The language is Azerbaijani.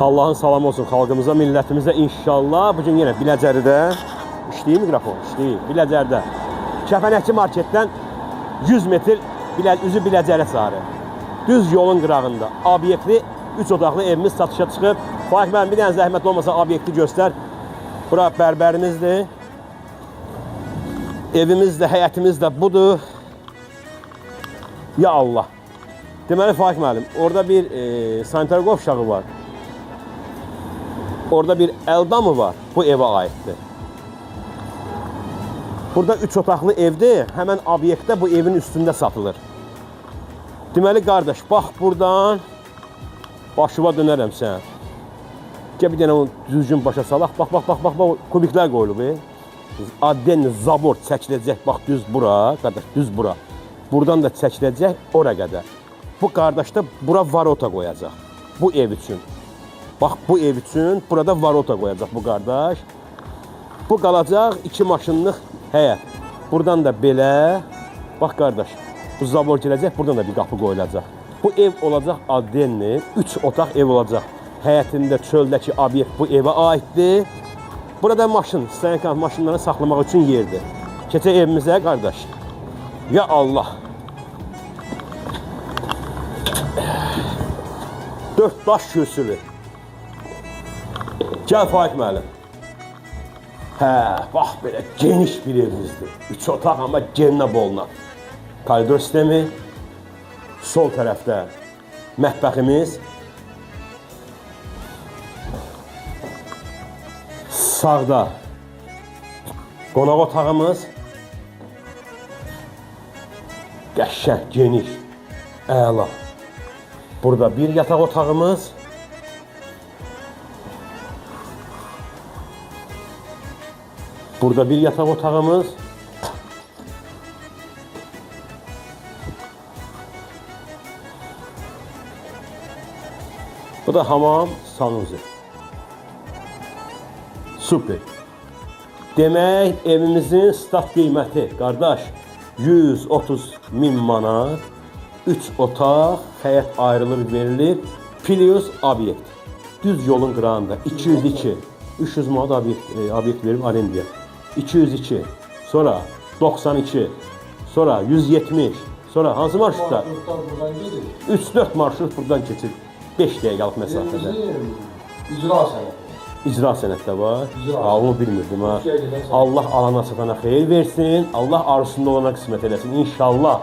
Allah'ın salamı olsun xalqımıza, millətimizə inşallah. Bugün yenə Biləcəridə işləyir mikrofon, işləyir. Biləcəridə Kəpənəkçi marketdən 100 metr üzü Biləcəri sarı. Düz yolun qırağında obyektli 3 otaqlı evimiz satışa çıxıb. Faiq mənim bir dənə zəhmət olmasa obyekti göstər. Bura bərbərimizdir. Evimiz də, həyətimiz də budur. Ya Allah. Deməli Faiq müəllim, orada bir sanitar qovşağı var. Orada bir əldamı var. Bu evə aiddir. Burada 3 otaqlı evdir. Həmən obyektdə bu evin üstündə satılır. Deməli qardaş, bax buradan başıva dönərəm sən. Gəl bir dənə onu düzgün başa salaq. Bax, kubiklər qoyulub. Adden zabor çəkiləcək. Bax düz bura, qardaş, düz bura. Buradan da çəkiləcək ora qədər. Bu qardaş da bura varota qoyacaq. Bu ev üçün. Bax bu ev üçün burada varota qoyacaq bu qardaş. Bu qalacaq 2 maşınlıq həyət. Buradan da belə. Bax qardaş, bu zabor gələcək, buradan da bir qapı qoyulacaq. Bu ev olacaq addenli, 3 otaq ev olacaq. Həyətində çöldəki obyekt bu evə aiddir. Burada maşın, istəyən maşınları saxlamaq üçün yerdir. Keçək evimizə qardaş. Ya Allah. 4 daş kürsülü. Gəl Faiq müəllim. Hə, bax belə geniş bir evimizdir. 3 otaq amma geninə boluna. Koridor sistemi. Sol tərəfdə mətbəximiz. Sağda qonaq otağımız. Qəşəng, geniş, əla. Burada bir yataq otağımız. Burada bir yataq otağımız. Bu da hamam, sanuzi. Super. Demək, evimizin start qiyməti, qardaş, 130.000 manat, 3 otaq, həyət ayrılır, verilir, plus obyekt. Düz yolun qırağında 202, 300 manat obyekt verib arendaya. 202, sonra 92, sonra 170, sonra hansı marşrutlar? 3-4 marşrut buradan keçir. 5 dəqiqəlik məsafədə. İcra sənəti. İcra sənəti də var. Onu bilmirdim ha. Allah alana satana xeyir versin. Allah arzusunda olana qismət eləsin. İnşallah.